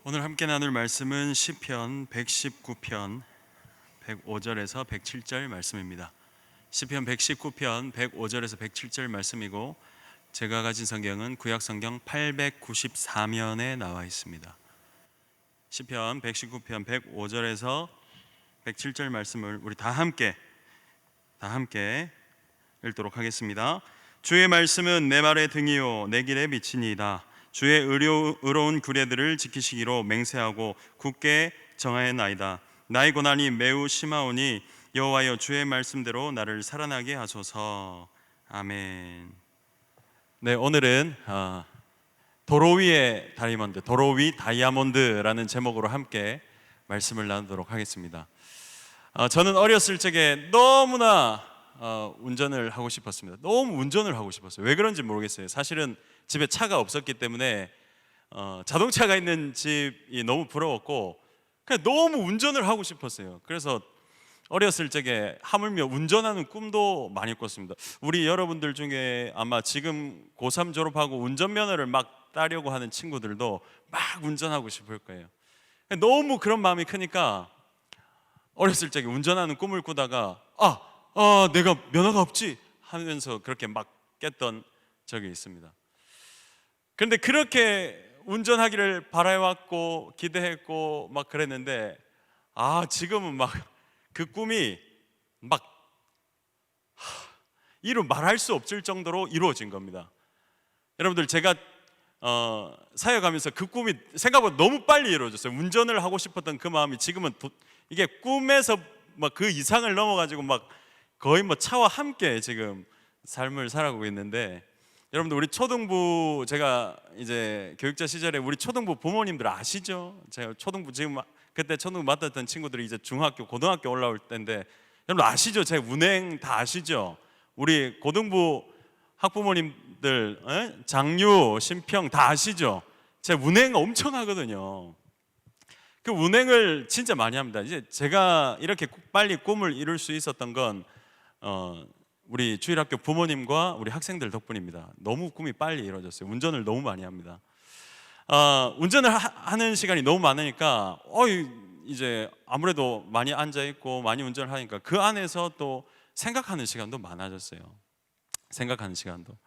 오늘 함께 나눌 말씀은 시편 119편 105절에서 107절 말씀입니다. 시편 119편 105절에서 107절 말씀이고, 제가 가진 성경은 구약 성경 894면에 나와 있습니다. 시편 119편 105절에서 107절 말씀을 우리 다 함께 읽도록 하겠습니다. 주의 말씀은 내 말의 등이요 내 길의 빛이니이다. 주의 의로운 규례들을 지키시기로 맹세하고 굳게 정하였나이다. 나의 고난이 매우 심하오니 여호와여, 주의 말씀대로 나를 살아나게 하소서. 아멘. 네, 오늘은 도로 위의 다이아몬드, 도로 위 다이아몬드라는 제목으로 함께 말씀을 나누도록 하겠습니다. 저는 어렸을 적에 너무나 운전을 하고 싶었습니다. 너무 운전을 하고 싶었어요. 왜 그런지 모르겠어요. 사실은 집에 차가 없었기 때문에 자동차가 있는 집이 너무 부러웠고, 그냥 너무 운전을 하고 싶었어요. 그래서 어렸을 적에 하물며 운전하는 꿈도 많이 꿨습니다. 우리 여러분들 중에 아마 지금 고3 졸업하고 운전면허를 막 따려고 하는 친구들도 막 운전하고 싶을 거예요. 너무 그런 마음이 크니까 어렸을 적에 운전하는 꿈을 꾸다가 내가 면허가 없지 하면서 그렇게 막 깼던 적이 있습니다. 그런데 그렇게 운전하기를 바라왔고 기대했고 막 그랬는데 지금은 막 그 꿈이 막 말할 수 없을 정도로 이루어진 겁니다. 여러분들, 제가 사역하면서 그 꿈이 생각보다 너무 빨리 이루어졌어요. 운전을 하고 싶었던 그 마음이 지금은 이게 꿈에서 막 그 이상을 넘어가지고 막 거의 뭐 차와 함께 지금 삶을 살아가고 있는데, 여러분들, 우리 초등부, 제가 이제 교육자 시절에 우리 초등부 부모님들 아시죠? 제가 초등부, 지금 그때 초등부 맡았던 친구들이 이제 중학교, 고등학교 올라올 때인데, 여러분 아시죠? 제 운행 다 아시죠? 우리 고등부 학부모님들, 장유, 신평 다 아시죠? 제 운행 엄청 하거든요. 그 운행을 진짜 많이 합니다. 이제 제가 이렇게 빨리 꿈을 이룰 수 있었던 건 우리 주일학교 부모님과 우리 학생들 덕분입니다. 너무 꿈이 빨리 이루어졌어요. 운전을 너무 많이 합니다. 운전을 하는 시간이 너무 많으니까 이제 아무래도 많이 앉아 있고 많이 운전을 하니까 그 안에서 또 생각하는 시간도 많아졌어요. 생각하는 시간도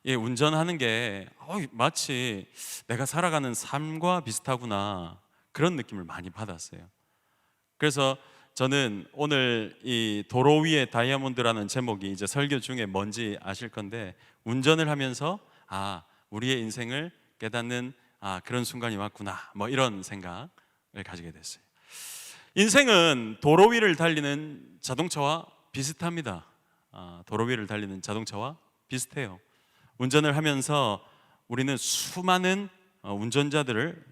운전하는 게 마치 내가 살아가는 삶과 비슷하구나, 그런 느낌을 많이 받았어요. 그래서 저는 오늘 이 도로 위의 다이아몬드라는 제목이 이제 설교 중에 뭔지 아실 건데, 운전을 하면서 우리의 인생을 깨닫는 그런 순간이 왔구나, 뭐 이런 생각을 가지게 됐어요. 인생은 도로 위를 달리는 자동차와 비슷합니다. 도로 위를 달리는 자동차와 비슷해요. 운전을 하면서 우리는 수많은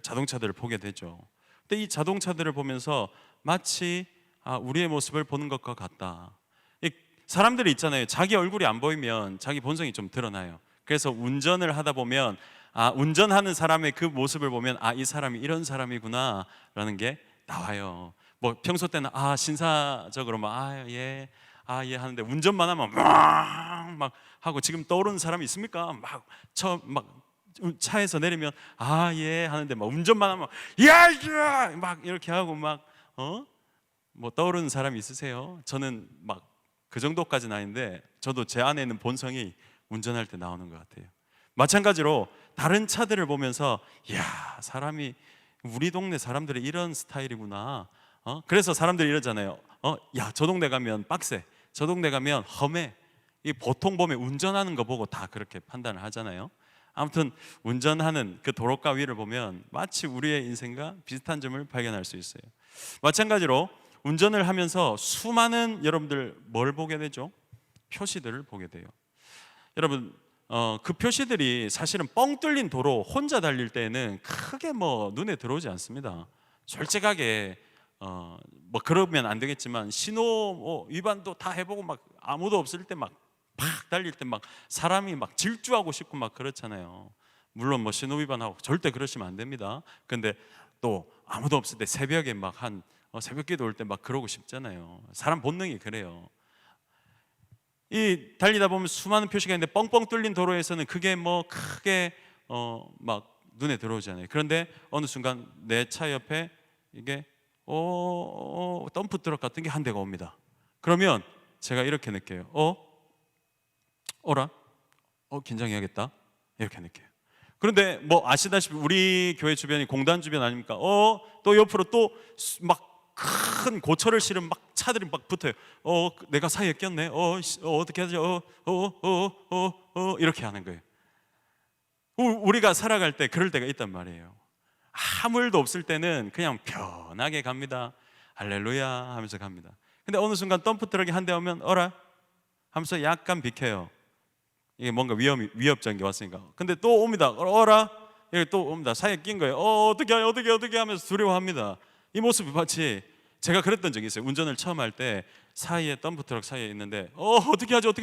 자동차들을 보게 되죠. 근데 이 자동차들을 보면서 마치 우리의 모습을 보는 것과 같다. 사람들이 있잖아요. 자기 얼굴이 안 보이면 자기 본성이 좀 드러나요. 그래서 운전을 하다 보면 운전하는 사람의 그 모습을 보면 이 사람이 이런 사람이구나 라는 게 나와요. 뭐 평소 때는 신사적으로 예 하는데, 운전만 하면 막 하고, 지금 떠오르는 사람이 있습니까? 막 차에서 내리면 예 하는데, 막 운전만 하면 야 막 이렇게 하고 뭐 떠오르는 사람이 있으세요? 저는 막 그 정도까지는 아닌데, 저도 제 안에 있는 본성이 운전할 때 나오는 것 같아요. 마찬가지로 다른 차들을 보면서 사람이, 우리 동네 사람들이 이런 스타일이구나. 그래서 사람들이 이러잖아요. 저 동네 가면 빡세, 저 동네 가면 험해. 이 보통 보면 운전하는 거 보고 다 그렇게 판단을 하잖아요. 아무튼 운전하는 그 도로가 위를 보면 마치 우리의 인생과 비슷한 점을 발견할 수 있어요. 마찬가지로 운전을 하면서 수많은, 여러분들 뭘 보게 되죠? 표시들을 보게 돼요. 여러분, 그 표시들이 사실은 뻥 뚫린 도로 혼자 달릴 때는 크게 눈에 들어오지 않습니다. 솔직하게 뭐 그러면 안 되겠지만, 신호 위반도 다 해보고 막 아무도 없을 때 막 달릴 때 막 사람이 막 질주하고 싶고 막 그렇잖아요. 물론 뭐 신호 위반하고 절대 그러시면 안 됩니다. 근데 또 아무도 없을 때 새벽에 막 새벽 기도 올 때 막 그러고 싶잖아요. 사람 본능이 그래요. 이 달리다 보면 수많은 표시가 있는데, 뻥뻥 뚫린 도로에서는 그게 뭐 크게 막 눈에 들어오잖아요. 그런데 어느 순간 내 차 옆에 이게 덤프 트럭 같은 게 한 대가 옵니다. 그러면 제가 이렇게 느껴요. 어라? 긴장해야겠다. 이렇게 느껴요. 그런데 뭐 아시다시피 우리 교회 주변이 공단 주변 아닙니까? 또 옆으로 또 막 큰 고철을 실은 막 차들이 막 붙어요. 내가 사이에 꼈네. 어떻게 하지? 이렇게 하는 거예요. 우리가 살아갈 때 그럴 때가 있단 말이에요. 아무 일도 없을 때는 그냥 편하게 갑니다. 할렐루야 하면서 갑니다. 근데 어느 순간 덤프 트럭이 한 대 오면 어라? 하면서 약간 비켜요. 이게 뭔가 위협적인 게 왔으니까. 근데 또 옵니다. 어라? 이렇게 또 옵니다. 사이에 낀 거예요. 어떻게 하면서 두려워합니다. 이 모습이 마치 제가 그랬던 적이 있어요. 운전을 처음 할 때 사이에 덤프트럭 사이에 있는데 어떻게 하죠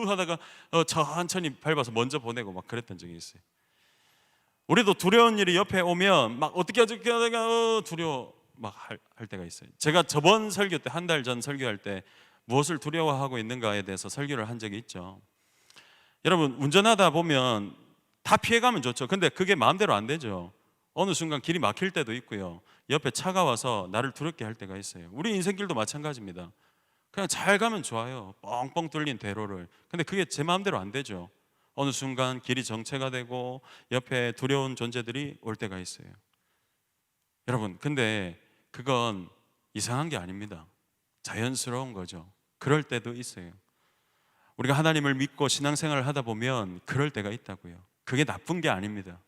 하다가 천천히 밟아서 먼저 보내고 막 그랬던 적이 있어요. 우리도 두려운 일이 옆에 오면 막 어떻게 하죠 하다가 두려워 막 할 때가 있어요. 제가 저번 설교 때 한 달 전 설교할 때 무엇을 두려워하고 있는가에 대해서 설교를 한 적이 있죠. 여러분 운전하다 보면 다 피해가면 좋죠. 근데 그게 마음대로 안 되죠. 어느 순간 길이 막힐 때도 있고요. 옆에 차가 와서 나를 두렵게 할 때가 있어요. 우리 인생길도 마찬가지입니다. 그냥 잘 가면 좋아요. 뻥뻥 뚫린 대로를. 근데 그게 제 마음대로 안 되죠. 어느 순간 길이 정체가 되고 옆에 두려운 존재들이 올 때가 있어요. 여러분 근데 그건 이상한 게 아닙니다. 자연스러운 거죠. 그럴 때도 있어요. 우리가 하나님을 믿고 신앙생활을 하다 보면 그럴 때가 있다고요. 그게 나쁜 게 아닙니다.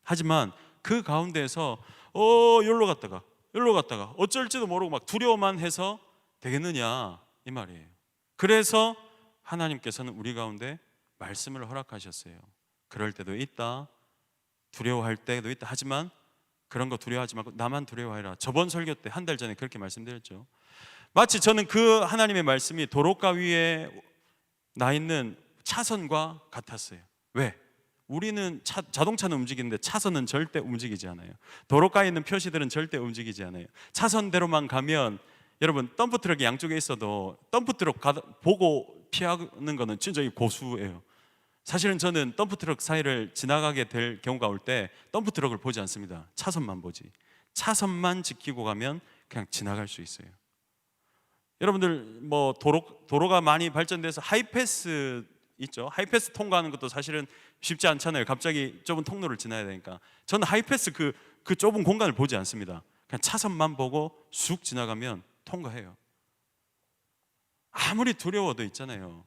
하지만 그 가운데에서 여기로 갔다가 어쩔지도 모르고 막 두려워만 해서 되겠느냐 이 말이에요. 그래서 하나님께서는 우리 가운데 말씀을 허락하셨어요. 그럴 때도 있다. 두려워할 때도 있다. 하지만 그런 거 두려워하지 말고 나만 두려워해라. 저번 설교 때 한 달 전에 그렇게 말씀드렸죠. 마치 저는 그 하나님의 말씀이 도로가 위에 나 있는 차선과 같았어요. 왜? 우리는 자동차는 움직이는데 차선은 절대 움직이지 않아요. 도로가에 있는 표시들은 절대 움직이지 않아요. 차선대로만 가면 여러분 덤프트럭이 양쪽에 있어도 덤프트럭 보고 피하는 거는 진짜 고수예요. 사실은 저는 덤프트럭 사이를 지나가게 될 경우가 올 때 덤프트럭을 보지 않습니다. 차선만 보지. 차선만 지키고 가면 그냥 지나갈 수 있어요. 여러분들 뭐 도로가 많이 발전돼서 하이패스 있죠. 하이패스 통과하는 것도 사실은 쉽지 않잖아요. 갑자기 좁은 통로를 지나야 되니까. 저는 하이패스 그 좁은 공간을 보지 않습니다. 그냥 차선만 보고 쑥 지나가면 통과해요. 아무리 두려워도 있잖아요.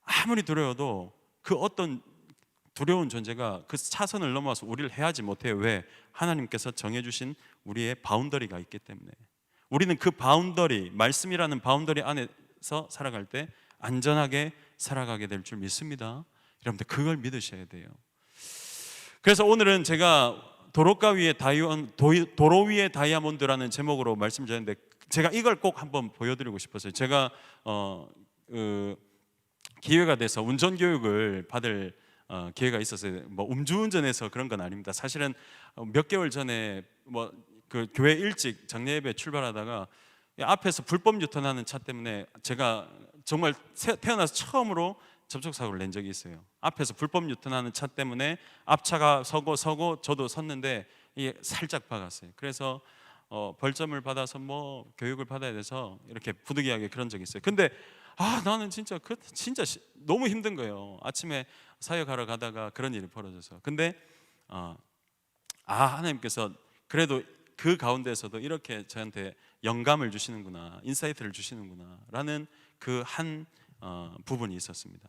아무리 두려워도 그 어떤 두려운 존재가 그 차선을 넘어서 우리를 해하지 못해요. 왜? 하나님께서 정해주신 우리의 바운더리가 있기 때문에. 우리는 그 바운더리, 말씀이라는 바운더리 안에서 살아갈 때 안전하게 살아가게 될 줄 믿습니다. 여러분들 그걸 믿으셔야 돼요. 그래서 오늘은 제가 도로 위의 다이아몬드라는 제목으로 말씀드렸는데 제가 이걸 꼭 한번 보여드리고 싶었어요. 제가 기회가 돼서 운전 교육을 받을 기회가 있었어요. 뭐 음주운전해서 그런 건 아닙니다. 사실은 몇 개월 전에 그 교회 일찍 장례 예배 출발하다가 앞에서 불법 유턴하는 차 때문에 제가 정말 태어나서 처음으로 접촉사고를 낸 적이 있어요. 앞에서 불법 유턴하는 차 때문에 앞차가 서고 저도 섰는데 이게 살짝 박았어요. 그래서 벌점을 받아서 뭐 교육을 받아야 돼서 이렇게 부득이하게 그런 적이 있어요. 근데 나는 진짜 너무 힘든 거예요. 아침에 사역하러 가다가 그런 일이 벌어져서. 근데 하나님께서 그래도 그 가운데서도 이렇게 저한테 영감을 주시는구나, 인사이트를 주시는구나 라는 그 한 부분이 있었습니다.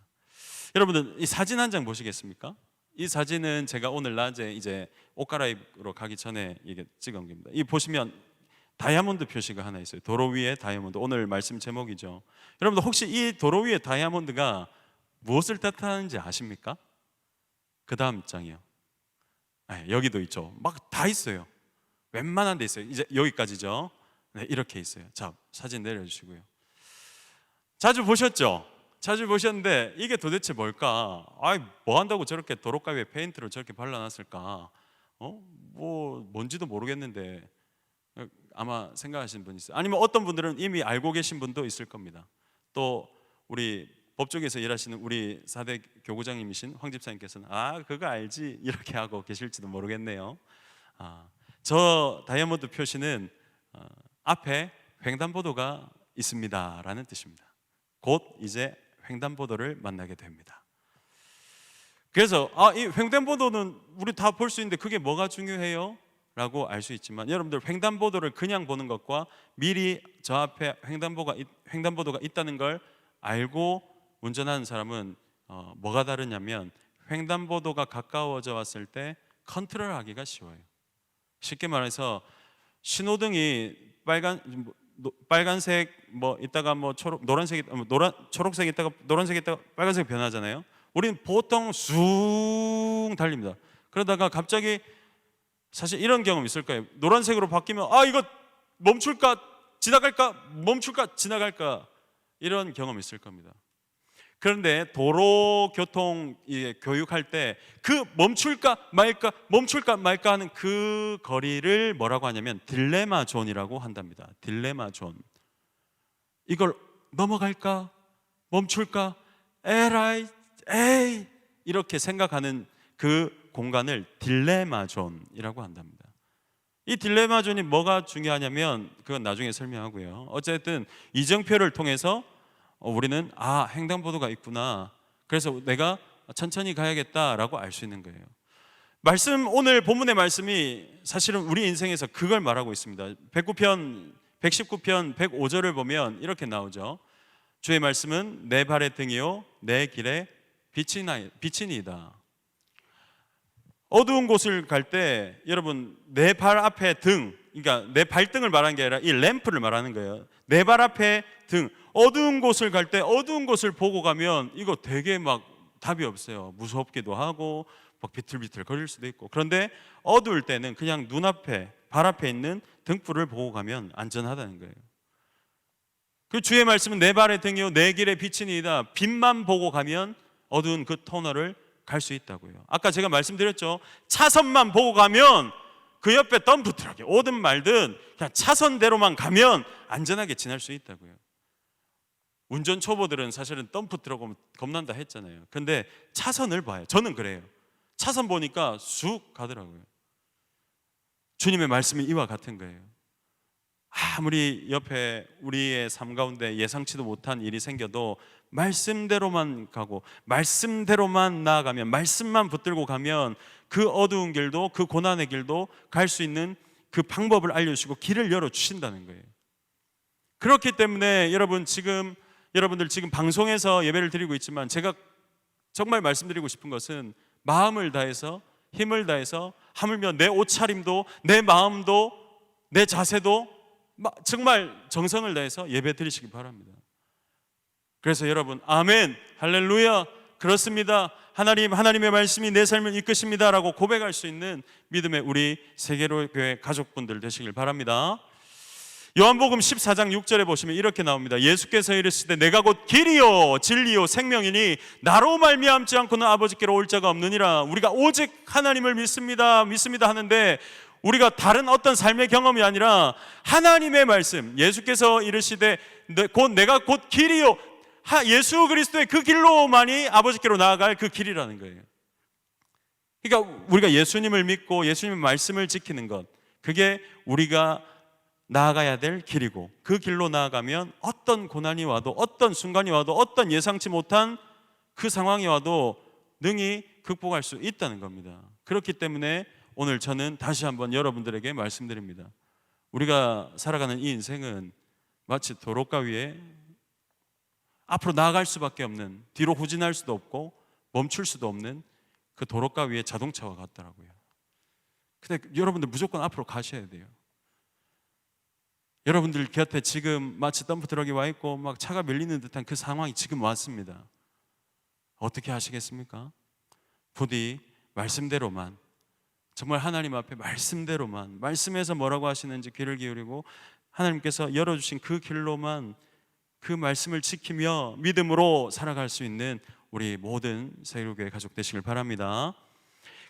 여러분들 이 사진 한 장 보시겠습니까? 이 사진은 제가 오늘 낮에 이제 옷 갈아입으러 가기 전에 이게 찍은 겁니다. 이 보시면 다이아몬드 표시가 하나 있어요. 도로 위에 다이아몬드. 오늘 말씀 제목이죠. 여러분들 혹시 이 도로 위에 다이아몬드가 무엇을 뜻하는지 아십니까? 그 다음 장이요. 여기도 있죠. 막 다 있어요. 웬만한 데 있어요. 이제 여기까지죠. 네, 이렇게 있어요. 자, 사진 내려주시고요. 자주 보셨죠? 자주 보셨는데 이게 도대체 뭘까? 뭐 한다고 저렇게 도로가에 페인트를 저렇게 발라놨을까? 뭔지도 모르겠는데 아마 생각하시는 분 있어요. 아니면 어떤 분들은 이미 알고 계신 분도 있을 겁니다. 또 우리 법조계에서 일하시는 우리 4대 교구장님이신 황 집사님께서는 그거 알지 이렇게 하고 계실지도 모르겠네요. 저 다이아몬드 표시는 앞에 횡단보도가 있습니다 라는 뜻입니다. 곧 이제 횡단보도를 만나게 됩니다. 그래서 이 횡단보도는 우리 다 볼 수 있는데 그게 뭐가 중요해요? 라고 알 수 있지만, 여러분들 횡단보도를 그냥 보는 것과 미리 저 앞에 횡단보도가 있다는 걸 알고 운전하는 사람은 뭐가 다르냐면, 횡단보도가 가까워져 왔을 때 컨트롤하기가 쉬워요. 쉽게 말해서 신호등이 빨간색 있다가 초록색 있다가 노란색 있다가 빨간색 변하잖아요. 우리는 보통 쑥 달립니다. 그러다가 갑자기 사실 이런 경험 있을 거예요. 노란색으로 바뀌면 이거 멈출까 지나갈까 멈출까 지나갈까 이런 경험 있을 겁니다. 그런데 도로교통 교육할 때 그 멈출까 말까 하는 그 거리를 뭐라고 하냐면 딜레마 존이라고 한답니다. 딜레마 존. 이걸 넘어갈까 멈출까 에이 이렇게 생각하는 그 공간을 딜레마 존이라고 한답니다. 이 딜레마 존이 뭐가 중요하냐면 그건 나중에 설명하고요. 어쨌든 이정표를 통해서 우리는 횡단보도가 있구나, 그래서 내가 천천히 가야겠다라고 알 수 있는 거예요. 오늘 본문의 말씀이 사실은 우리 인생에서 그걸 말하고 있습니다. 119편 105절을 보면 이렇게 나오죠. 주의 말씀은 내 발의 등이요 내 길의 빛이니이다. 어두운 곳을 갈 때 여러분, 내 발 앞에 등, 그러니까 내 발등을 말하는 게 아니라 이 램프를 말하는 거예요. 내 발 앞에 등, 어두운 곳을 갈 때 어두운 곳을 보고 가면 이거 되게 답이 없어요. 무섭기도 하고 비틀비틀 거릴 수도 있고. 그런데 어두울 때는 그냥 눈앞에 발 앞에 있는 등불을 보고 가면 안전하다는 거예요. 그 주의 말씀은 내 발의 등이요 내 길의 빛이니이다. 빛만 보고 가면 어두운 그 터널을 갈 수 있다고요. 아까 제가 말씀드렸죠. 차선만 보고 가면 그 옆에 덤프 트럭이 오든 말든 그냥 차선대로만 가면 안전하게 지날 수 있다고요. 운전 초보들은 사실은 덤프 트럭 오면 겁난다 했잖아요. 근데 차선을 봐요. 저는 그래요. 차선 보니까 쑥 가더라고요. 주님의 말씀이 이와 같은 거예요. 아무리 옆에 우리의 삶 가운데 예상치도 못한 일이 생겨도 말씀대로만 가고 말씀대로만 나아가면, 말씀만 붙들고 가면 그 어두운 길도 그 고난의 길도 갈 수 있는 그 방법을 알려주시고 길을 열어주신다는 거예요. 그렇기 때문에 여러분들 지금 방송에서 예배를 드리고 있지만 제가 정말 말씀드리고 싶은 것은 마음을 다해서 힘을 다해서, 하물며 내 옷차림도 내 마음도 내 자세도 정말 정성을 다해서 예배 드리시기 바랍니다. 그래서 여러분, 아멘, 할렐루야, 그렇습니다, 하나님의 말씀이 내 삶을 이끄십니다 라고 고백할 수 있는 믿음의 우리 세계로교회 가족분들 되시길 바랍니다. 요한복음 14장 6절에 보시면 이렇게 나옵니다. 예수께서 이르시되 내가 곧 길이요 진리요 생명이니 나로 말미암지 않고는 아버지께로 올 자가 없느니라. 우리가 오직 하나님을 믿습니다 하는데 우리가 다른 어떤 삶의 경험이 아니라 하나님의 말씀, 예수께서 이르시되 내가 곧 길이요, 예수 그리스도의 그 길로만이 아버지께로 나아갈 그 길이라는 거예요. 그러니까 우리가 예수님을 믿고 예수님의 말씀을 지키는 것, 그게 우리가 나아가야 될 길이고, 그 길로 나아가면 어떤 고난이 와도, 어떤 순간이 와도, 어떤 예상치 못한 그 상황이 와도 능히 극복할 수 있다는 겁니다. 그렇기 때문에 오늘 저는 다시 한번 여러분들에게 말씀드립니다. 우리가 살아가는 이 인생은 마치 도로가 위에 앞으로 나아갈 수밖에 없는, 뒤로 후진할 수도 없고 멈출 수도 없는 그 도로가 위에 자동차와 같더라고요. 근데 여러분들 무조건 앞으로 가셔야 돼요. 여러분들 곁에 지금 마치 덤프 트럭이 와 있고 차가 밀리는 듯한 그 상황이 지금 왔습니다. 어떻게 하시겠습니까? 부디 말씀대로만, 정말 하나님 앞에 말씀대로만, 말씀에서 뭐라고 하시는지 귀를 기울이고 하나님께서 열어주신 그 길로만, 그 말씀을 지키며 믿음으로 살아갈 수 있는 우리 모든 세계교회 가족 되시길 바랍니다.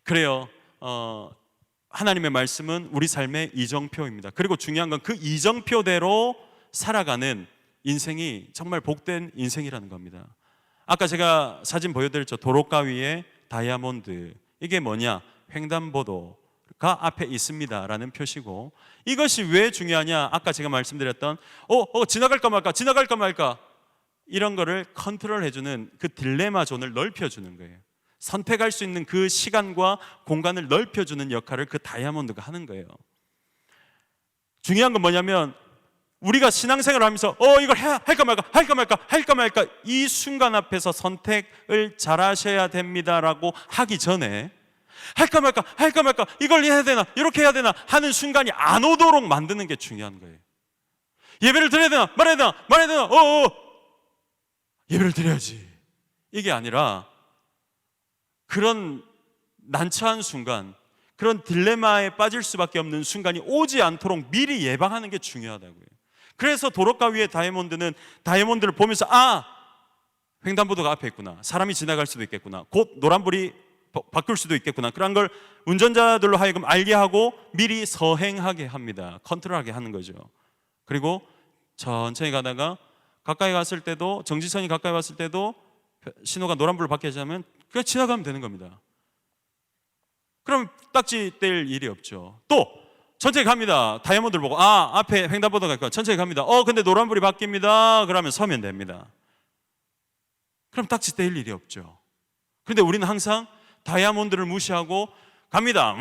그래요. 하나님의 말씀은 우리 삶의 이정표입니다. 그리고 중요한 건 그 이정표대로 살아가는 인생이 정말 복된 인생이라는 겁니다. 아까 제가 사진 보여드렸죠. 도로가 위에 다이아몬드. 이게 뭐냐? 횡단보도가 앞에 있습니다라는 표시고, 이것이 왜 중요하냐? 아까 제가 말씀드렸던 지나갈까 말까, 지나갈까 말까, 이런 거를 컨트롤해주는 그 딜레마 존을 넓혀주는 거예요. 선택할 수 있는 그 시간과 공간을 넓혀주는 역할을 그 다이아몬드가 하는 거예요. 중요한 건 뭐냐면, 우리가 신앙생활을 하면서 이걸 할까 말까, 할까 말까, 할까 말까, 이 순간 앞에서 선택을 잘 하셔야 됩니다라고 하기 전에, 할까 말까, 할까 말까, 이걸 해야 되나, 이렇게 해야 되나 하는 순간이 안 오도록 만드는 게 중요한 거예요. 예배를 드려야 되나, 말해야 되나, 말해야 되나, 예배를 드려야지, 이게 아니라 그런 난처한 순간, 그런 딜레마에 빠질 수밖에 없는 순간이 오지 않도록 미리 예방하는 게 중요하다고요. 그래서 도로가 위에 다이아몬드를 보면서 횡단보도가 앞에 있구나, 사람이 지나갈 수도 있겠구나, 곧 노란불이 바뀔 수도 있겠구나, 그런 걸 운전자들로 하여금 알게 하고 미리 서행하게 합니다. 컨트롤하게 하는 거죠. 그리고 천천히 가다가 가까이 갔을 때도, 정지선이 가까이 왔을 때도 신호가 노란불을 바뀌자면 그냥 지나가면 되는 겁니다. 그럼 딱지 뗄 일이 없죠. 또 천천히 갑니다. 다이아몬드를 보고 앞에 횡단보도가 있고 천천히 갑니다. 근데 노란불이 바뀝니다. 그러면 서면 됩니다. 그럼 딱지 뗄 일이 없죠. 그런데 우리는 항상 다이아몬드를 무시하고 갑니다.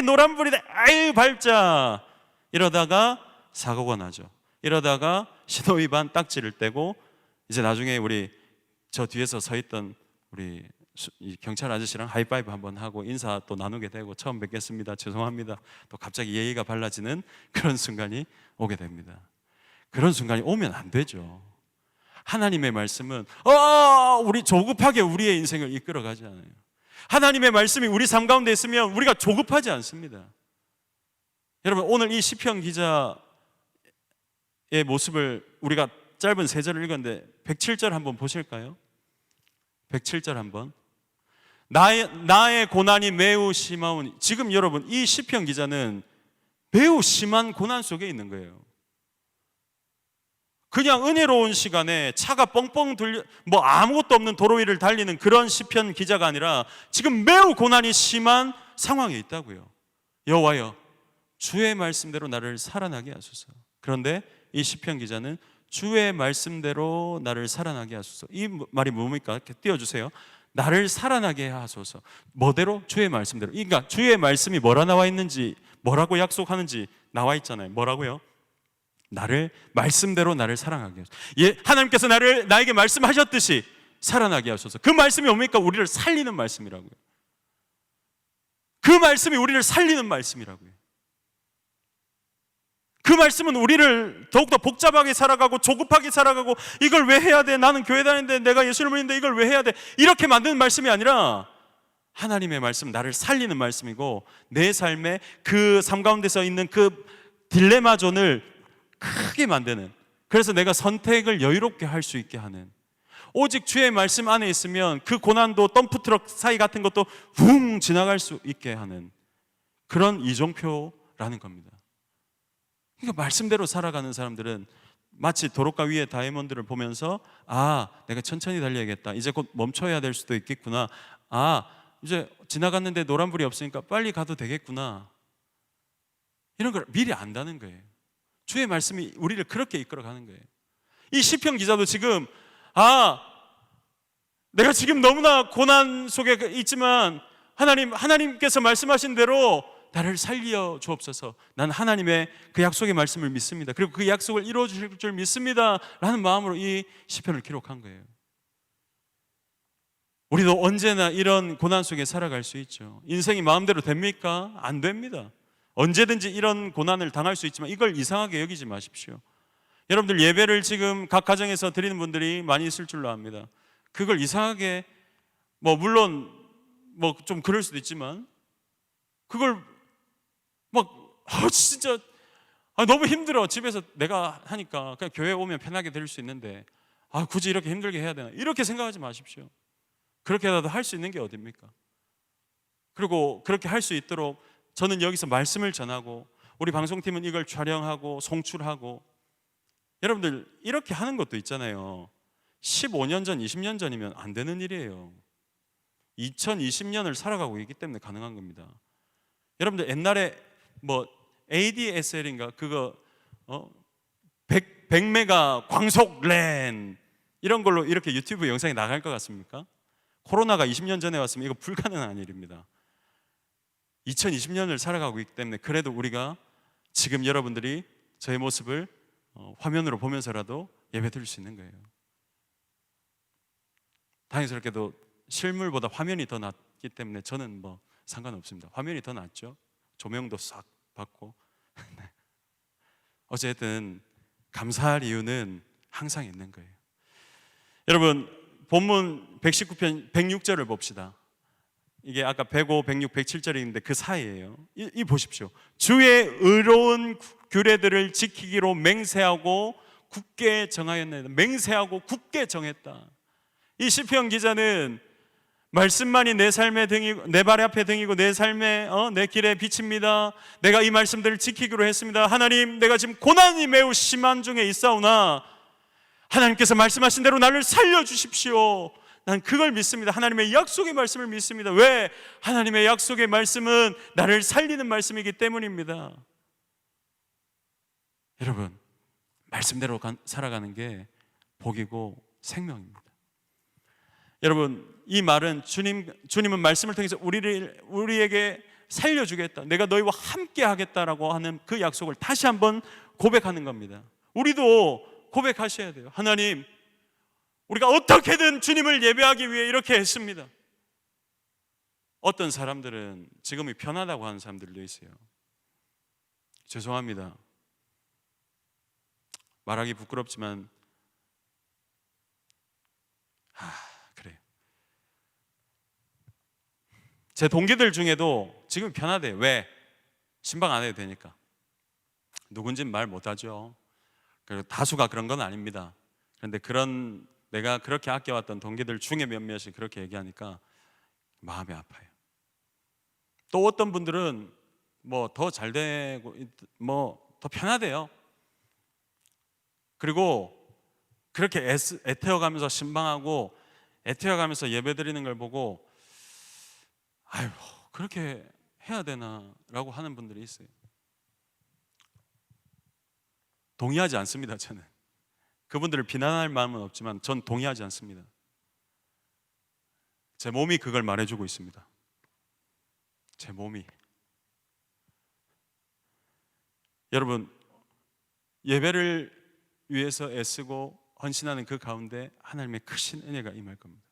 노란불이다, 밟자, 이러다가 사고가 나죠. 이러다가 신호위반 딱지를 떼고, 이제 나중에 우리 저 뒤에서 서 있던 우리 경찰 아저씨랑 하이파이브 한번 하고 인사 또 나누게 되고, 처음 뵙겠습니다, 죄송합니다, 또 갑자기 예의가 발라지는 그런 순간이 오게 됩니다. 그런 순간이 오면 안 되죠. 하나님의 말씀은 우리 조급하게 우리의 인생을 이끌어가지 않아요. 하나님의 말씀이 우리 삶 가운데 있으면 우리가 조급하지 않습니다. 여러분, 오늘 이 시편 기자의 모습을 우리가 짧은 3절을 읽었는데 107절 한번 보실까요? 107절 한번. 나의 고난이 매우 심하오니. 지금 여러분, 이 시편 기자는 매우 심한 고난 속에 있는 거예요. 그냥 은혜로운 시간에 차가 뻥뻥 아무것도 없는 도로 위를 달리는 그런 시편 기자가 아니라 지금 매우 고난이 심한 상황에 있다고요. 여호와여, 주의 말씀대로 나를 살아나게 하소서. 그런데 이 시편 기자는 주의 말씀대로 나를 살아나게 하소서. 이 말이 뭡니까? 이렇게 띄워주세요. 나를 살아나게 하소서. 뭐대로? 주의 말씀대로. 그러니까 주의 말씀이 뭐라 나와 있는지, 뭐라고 약속하는지 나와 있잖아요. 뭐라고요? 말씀대로 나를 사랑하게 하소서. 하나님께서 나에게 말씀하셨듯이 살아나게 하소서. 그 말씀이 뭡니까? 우리를 살리는 말씀이라고요. 그 말씀이 우리를 살리는 말씀이라고요. 그 말씀은 우리를 더욱더 복잡하게 살아가고 조급하게 살아가고, 이걸 왜 해야 돼? 나는 교회 다니는데, 내가 예수를 믿는데 이걸 왜 해야 돼? 이렇게 만드는 말씀이 아니라 하나님의 말씀, 나를 살리는 말씀이고, 내 삶에 그 삶 가운데서 있는 그 딜레마 존을 크게 만드는, 그래서 내가 선택을 여유롭게 할 수 있게 하는, 오직 주의 말씀 안에 있으면 그 고난도 덤프트럭 사이 같은 것도 붕 지나갈 수 있게 하는 그런 이종표라는 겁니다. 그러니까 말씀대로 살아가는 사람들은 마치 도로가 위에 다이아몬드를 보면서 내가 천천히 달려야겠다, 이제 곧 멈춰야 될 수도 있겠구나, 이제 지나갔는데 노란불이 없으니까 빨리 가도 되겠구나, 이런 걸 미리 안다는 거예요. 주의 말씀이 우리를 그렇게 이끌어가는 거예요. 이 시편 기자도 지금 내가 지금 너무나 고난 속에 있지만 하나님께서 말씀하신 대로 나를 살려 주옵소서. 난 하나님의 그 약속의 말씀을 믿습니다. 그리고 그 약속을 이루어 주실 줄 믿습니다 라는 마음으로 이 시편을 기록한 거예요. 우리도 언제나 이런 고난 속에 살아갈 수 있죠. 인생이 마음대로 됩니까? 안 됩니다. 언제든지 이런 고난을 당할 수 있지만 이걸 이상하게 여기지 마십시오. 여러분들, 예배를 지금 각 가정에서 드리는 분들이 많이 있을 줄로 압니다. 그걸 이상하게, 물론 좀 그럴 수도 있지만, 그걸 진짜 너무 힘들어, 집에서 내가 하니까 그냥 교회 오면 편하게 드릴 수 있는데 굳이 이렇게 힘들게 해야 되나, 이렇게 생각하지 마십시오. 그렇게라도 할 수 있는 게 어딥니까? 그리고 그렇게 할 수 있도록 저는 여기서 말씀을 전하고, 우리 방송팀은 이걸 촬영하고 송출하고, 여러분들 이렇게 하는 것도 있잖아요. 15년 전, 20년 전이면 안 되는 일이에요. 2020년을 살아가고 있기 때문에 가능한 겁니다. 여러분들 옛날에 뭐 ADSL인가 그거 100메가 광속 랜 이런 걸로 이렇게 유튜브 영상이 나갈 것 같습니까? 코로나가 20년 전에 왔으면 이거 불가능한 일입니다. 2020년을 살아가고 있기 때문에 그래도 우리가 지금 여러분들이 저의 모습을 화면으로 보면서라도 예배 드릴 수 있는 거예요. 다행스럽게도 실물보다 화면이 더 낫기 때문에 저는 뭐 상관없습니다. 화면이 더 낫죠. 조명도 싹 받고. 네. 어쨌든 감사할 이유는 항상 있는 거예요. 여러분 본문 119편 106절을 봅시다. 이게 아까 105, 106, 107절인데 그 사이예요. 이 보십시오. 주의 의로운 규례들을 지키기로 맹세하고 굳게 정하였나이다. 맹세하고 굳게 정했다. 이 시편 기자는 말씀만이 내 삶의 등이고 내 발 앞에 등이고 내 삶의 내 길에 빛입니다. 내가 이 말씀들을 지키기로 했습니다. 하나님, 내가 지금 고난이 매우 심한 중에 있사오나 하나님께서 말씀하신 대로 나를 살려주십시오. 난 그걸 믿습니다. 하나님의 약속의 말씀을 믿습니다. 왜? 하나님의 약속의 말씀은 나를 살리는 말씀이기 때문입니다. 여러분, 말씀대로 살아가는 게 복이고 생명입니다. 여러분, 이 말은 주님은 말씀을 통해서 우리에게 살려주겠다, 내가 너희와 함께 하겠다라고 하는 그 약속을 다시 한번 고백하는 겁니다. 우리도 고백하셔야 돼요. 하나님, 우리가 어떻게든 주님을 예배하기 위해 이렇게 했습니다. 어떤 사람들은 지금이 편하다고 하는 사람들도 있어요. 죄송합니다. 말하기 부끄럽지만 그래요. 제 동기들 중에도 지금 편하대요. 왜? 신방 안 해도 되니까. 누군지는 말 못하죠. 그리고 다수가 그런 건 아닙니다. 그런데 내가 그렇게 아껴왔던 동기들 중에 몇몇이 그렇게 얘기하니까 마음이 아파요. 또 어떤 분들은 뭐 더 잘 되고 뭐 더 편하대요. 그리고 그렇게 애태워가면서 신방하고 애태워가면서 예배드리는 걸 보고 아유, 그렇게 해야 되나 라고 하는 분들이 있어요. 동의하지 않습니다. 저는 그분들을 비난할 마음은 없지만 전 동의하지 않습니다. 제 몸이 그걸 말해주고 있습니다. 제 몸이. 여러분, 예배를 위해서 애쓰고 헌신하는 그 가운데 하나님의 크신 은혜가 임할 겁니다.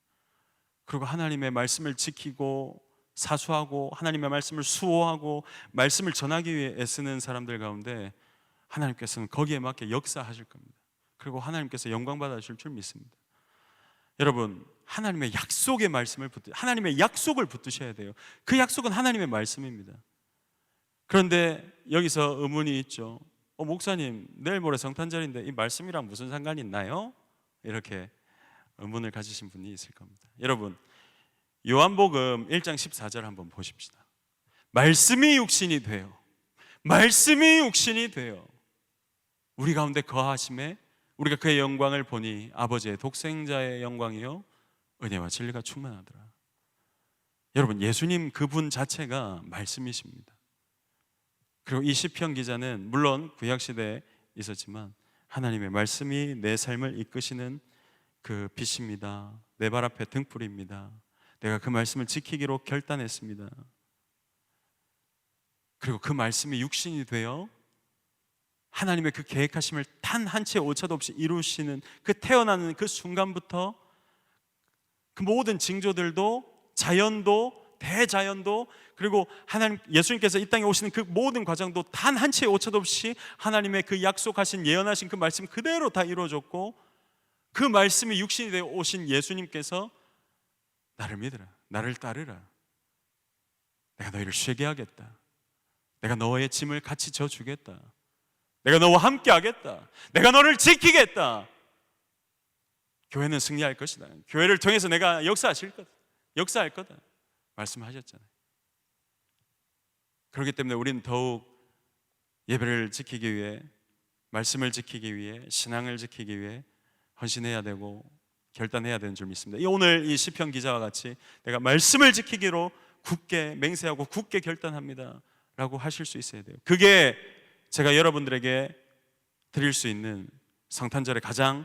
그리고 하나님의 말씀을 지키고 사수하고 하나님의 말씀을 수호하고 말씀을 전하기 위해 애쓰는 사람들 가운데 하나님께서는 거기에 맞게 역사하실 겁니다. 그리고 하나님께서 영광 받으실 줄 믿습니다. 여러분, 하나님의 약속의 말씀을 하나님의 약속을 붙드셔야 돼요. 그 약속은 하나님의 말씀입니다. 그런데 여기서 의문이 있죠. 목사님, 내일 모레 성탄절인데 이 말씀이랑 무슨 상관이 있나요? 이렇게 의문을 가지신 분이 있을 겁니다. 여러분, 요한복음 1장 14절 한번 보십시다. 말씀이 육신이 되어 우리 가운데 거하심에 우리가 그의 영광을 보니 아버지의 독생자의 영광이요 은혜와 진리가 충만하더라. 여러분, 예수님 그분 자체가 말씀이십니다. 그리고 이 시편 기자는 물론 구약시대에 있었지만 하나님의 말씀이 내 삶을 이끄시는 그 빛입니다. 내 발 앞에 등불입니다. 내가 그 말씀을 지키기로 결단했습니다. 그리고 그 말씀이 육신이 되어 하나님의 그 계획하심을 단 한 채 오차도 없이 이루시는 그 태어나는 그 순간부터 그 모든 징조들도 자연도 대자연도 그리고 예수님께서 이 땅에 오시는 그 모든 과정도 단 한 채 오차도 없이 하나님의 그 약속하신 예언하신 그 말씀 그대로 다 이루어졌고, 그 말씀이 육신이 되어 오신 예수님께서 나를 믿으라, 나를 따르라, 내가 너희를 쉬게 하겠다, 내가 너의 짐을 같이 져주겠다, 내가 너와 함께 하겠다, 내가 너를 지키겠다, 교회는 승리할 것이다, 교회를 통해서 내가 역사할 거다 말씀하셨잖아요. 그렇기 때문에 우리는 더욱 예배를 지키기 위해 말씀을 지키기 위해, 신앙을 지키기 위해 헌신해야 되고 결단해야 되는 줄 믿습니다. 오늘 이 시편 기자와 같이 내가 말씀을 지키기로 굳게 맹세하고 굳게 결단합니다 라고 하실 수 있어야 돼요. 그게 제가 여러분들에게 드릴 수 있는 성탄절에 가장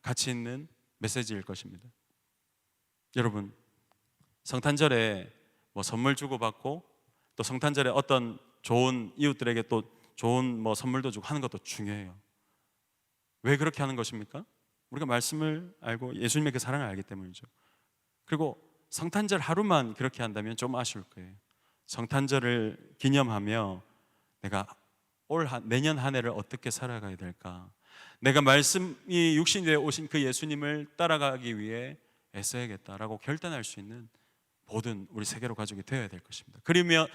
가치 있는 메시지일 것입니다. 여러분, 성탄절에 뭐 선물 주고받고 또 성탄절에 어떤 좋은 이웃들에게 또 좋은 뭐 선물도 주고 하는 것도 중요해요. 왜 그렇게 하는 것입니까? 우리가 말씀을 알고 예수님의 그 사랑을 알기 때문이죠. 그리고 성탄절 하루만 그렇게 한다면 좀 아쉬울 거예요. 성탄절을 기념하며 내가 내년 한 해를 어떻게 살아가야 될까? 내가 말씀이 육신이 되어 오신 그 예수님을 따라가기 위해 애써야겠다라고 결단할 수 있는 모든 우리 세계로 가족이 되어야 될 것입니다. 그리하면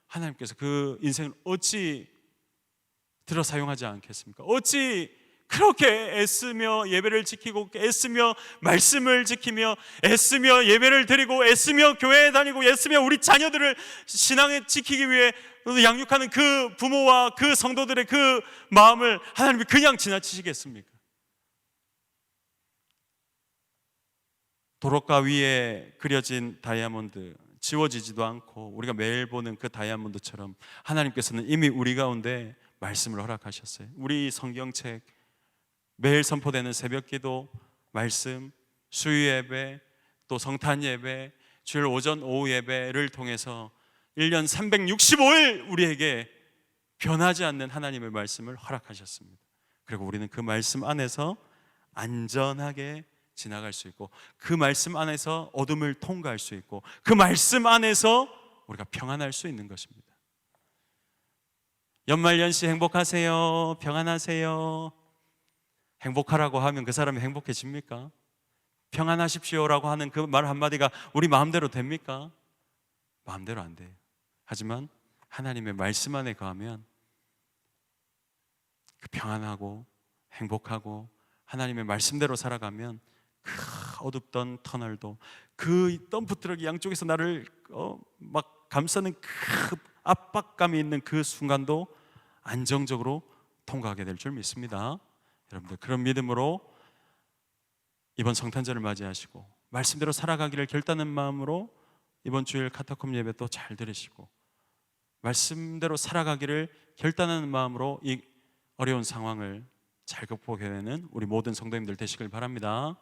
하나님께서 그 인생을 어찌 들어 사용하지 않겠습니까? 어찌 그렇게 애쓰며 예배를 지키고 애쓰며 말씀을 지키며 애쓰며 예배를 드리고 애쓰며 교회에 다니고 애쓰며 우리 자녀들을 신앙에 지키기 위해 양육하는 그 부모와 그 성도들의 그 마음을 하나님이 그냥 지나치시겠습니까? 도로가 위에 그려진 다이아몬드 지워지지도 않고 우리가 매일 보는 그 다이아몬드처럼 하나님께서는 이미 우리 가운데 말씀을 허락하셨어요. 우리 성경책, 매일 선포되는 새벽기도, 말씀, 수요 예배, 또 성탄 예배, 주일 오전 오후 예배를 통해서 1년 365일 우리에게 변하지 않는 하나님의 말씀을 허락하셨습니다. 그리고 우리는 그 말씀 안에서 안전하게 지나갈 수 있고 그 말씀 안에서 어둠을 통과할 수 있고 그 말씀 안에서 우리가 평안할 수 있는 것입니다. 연말연시 행복하세요. 평안하세요. 행복하라고 하면 그 사람이 행복해집니까? 평안하십시오라고 하는 그 말 한마디가 우리 마음대로 됩니까? 마음대로 안 돼요. 하지만 하나님의 말씀 안에 거하면 그 평안하고 행복하고 하나님의 말씀대로 살아가면 그 어둡던 터널도 그 덤프트럭이 양쪽에서 나를 막 감싸는 그 압박감이 있는 그 순간도 안정적으로 통과하게 될 줄 믿습니다. 여러분들 그런 믿음으로 이번 성탄절을 맞이하시고 말씀대로 살아가기를 결단한 마음으로 이번 주일 카타콤 예배 또 잘 들으시고 말씀대로 살아가기를 결단하는 마음으로 이 어려운 상황을 잘 극복해내는 우리 모든 성도님들 되시길 바랍니다.